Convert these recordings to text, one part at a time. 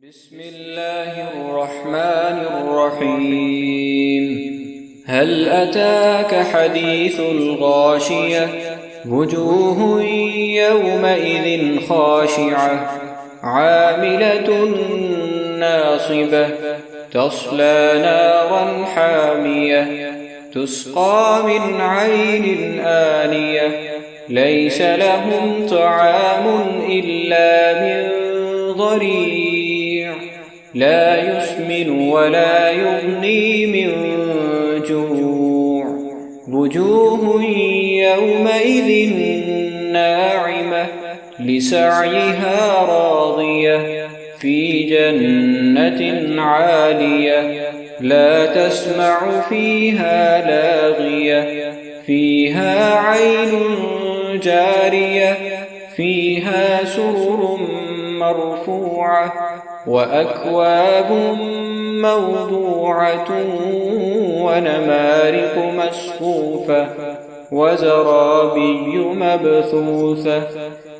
بسم الله الرحمن الرحيم. هل أتاك حديث الغاشية؟ وجوه يومئذ خاشعة عاملة ناصبة تصلى نارا حامية تسقى من عين آنية ليس لهم طعام إلا من ضريع لا يسمن ولا يغني من جوع وجوه يومئذ ناعمة لسعيها راضية في جنة عالية لا تسمع فيها لاغية فيها عين جارية فيها سرر مرفوعة وأكواب موضوعة ونمارق مصفوفة وزرابي مبثوثة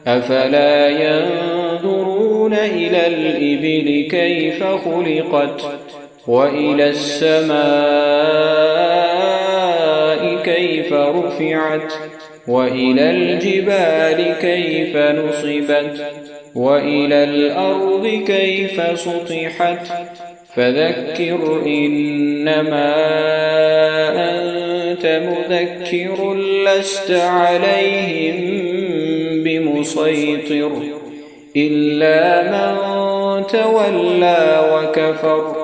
أفلا ينظرون إلى الإبل كيف خلقت وإلى السماء كيف رفعت وإلى الجبال كيف نصبت وإلى الأرض كيف سطحت فذكر إنما أنت مذكر لست عليهم بمسيطر إلا من تولى وكفر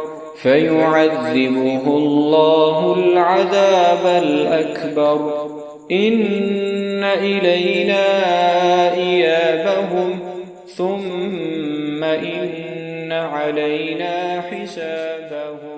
فيعذبه الله العذاب الأكبر إن إلينا إيابهم ثم إن علينا حسابهم.